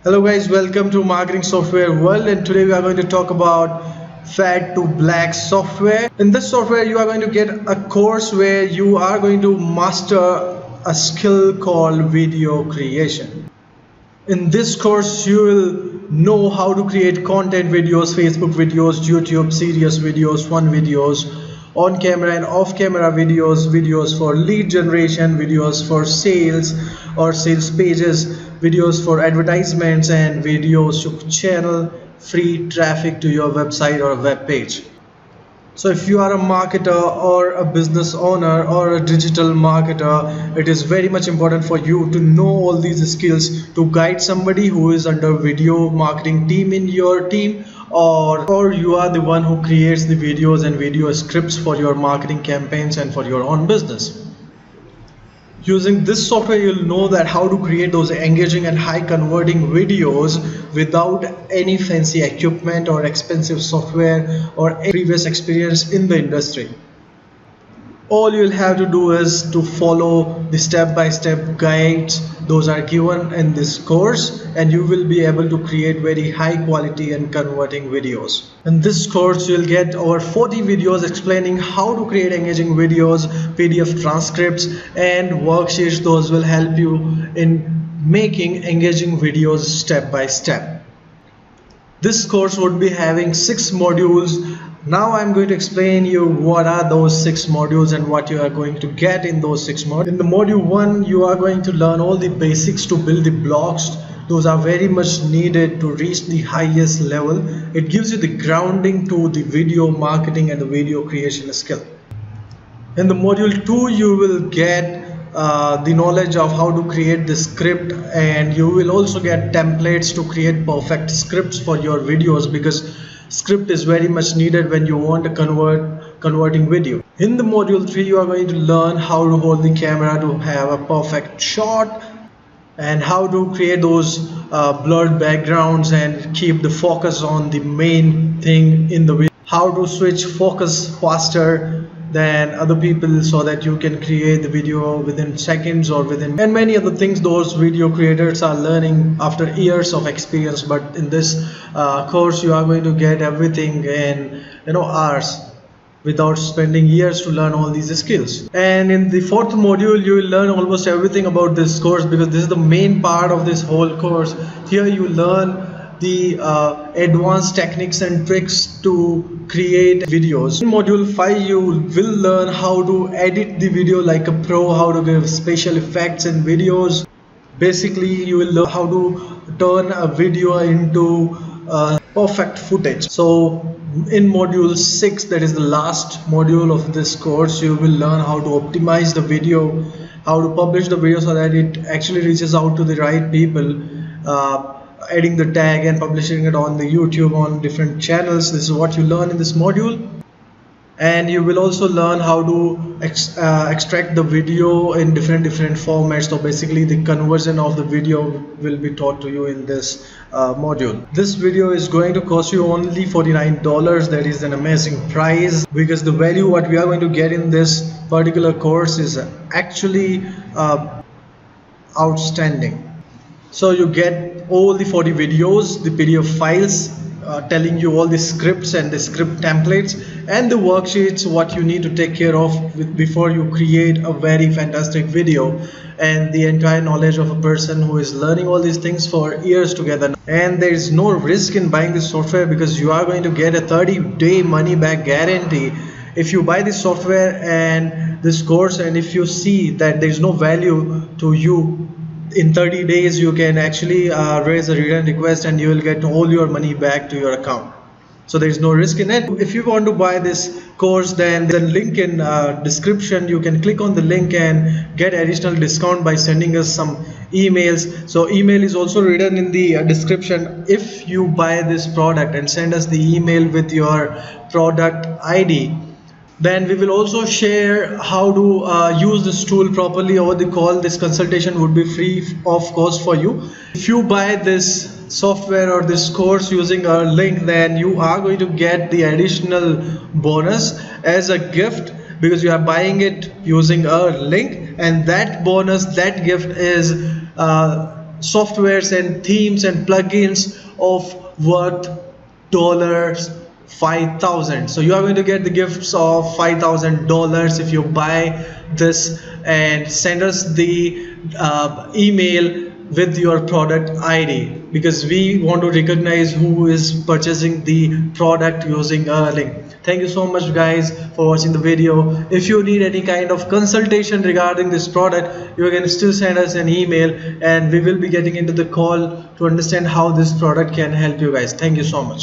Hello guys, welcome to Marketing Software World, and today we are going to talk about Fade to Black software. In this software you are going to get a course where you are going to master a skill called video creation. In this course you will know how to create content videos, Facebook videos, YouTube serious videos, fun videos, on camera and off camera videos, videos for lead generation, videos for sales or sales pages, videos for advertisements, and videos to channel free traffic to your website or a web page. So if you are a marketer or a business owner or a digital marketer, it is very much important for you to know all these skills to guide somebody who is under video marketing team in your team, or you are the one who creates the videos and video scripts for your marketing campaigns and for your own business. Using this software you'll know that how to create those engaging and high converting videos without any fancy equipment or expensive software or any previous experience in the industry. All you'll have to do is to follow the step-by-step guides those are given in this course, and you will be able to create very high quality and converting videos. In this course you'll get over 40 videos explaining how to create engaging videos, PDF transcripts and worksheets. Those will help you in making engaging videos step by step. This course would be having 6 modules. Now I'm going to explain you what are those 6 modules and what you are going to get in those 6 modules. In the module 1 you are going to learn all the basics to build the blocks. Those are very much needed to reach the highest level. It gives you the grounding to the video marketing and the video creation skill. In the module 2 you will get the knowledge of how to create the script, and you will also get templates to create perfect scripts for your videos, because script is very much needed when you want to converting video. In the module 3 you are going to learn how to hold the camera to have a perfect shot, and how to create those blurred backgrounds and keep the focus on the main thing in the video, how to switch focus faster than other people so that you can create the video within seconds or within, and many other things those video creators are learning after years of experience. But in this course you are going to get everything in hours without spending years to learn all these skills. And in the 4th module you will learn almost everything about this course, because this is the main part of this whole course. Here you learn the advanced techniques and tricks to create videos. In module 5 you will learn how to edit the video like a pro, how to give special effects in videos. Basically you will learn how to turn a video into perfect footage. So in module 6, that is the last module of this course, you will learn how to optimize the video, how to publish the video so that it actually reaches out to the right people, adding the tag and publishing it on the YouTube, on different channels. This is what you learn in this module. And you will also learn how to extract the video in different formats. So basically the conversion of the video will be taught to you in this module. This video is going to cost you only $49. That is an amazing price, because the value what we are going to get in this particular course is actually outstanding. So you get all the 40 videos, the PDF files telling you all the scripts and the script templates, and the worksheets what you need to take care of before you create a very fantastic video, and the entire knowledge of a person who is learning all these things for years together. And there is no risk in buying this software, because you are going to get a 30-day money back guarantee if you buy this software and this course. And if you see that there is no value to you, in 30 days you can actually raise a return request and you will get all your money back to your account. So there is no risk in it. If you want to buy this course, then the link in description, you can click on the link and get additional discount by sending us some emails. So email is also written in the description. If you buy this product and send us the email with your product ID, then we will also share how to use this tool properly over the call. This consultation would be free of cost for you. If you buy this software or this course using our link, then you are going to get the additional bonus as a gift, because you are buying it using our link, and that bonus, that gift is softwares and themes and plugins of worth dollars 5,000. So you are going to get the gifts of $5,000 if you buy this and send us the email with your product ID, because we want to recognize who is purchasing the product using a link. Thank you so much guys for watching the video. If you need any kind of consultation regarding this product, you can still send us an email and we will be getting into the call to understand how this product can help you guys. Thank you so much.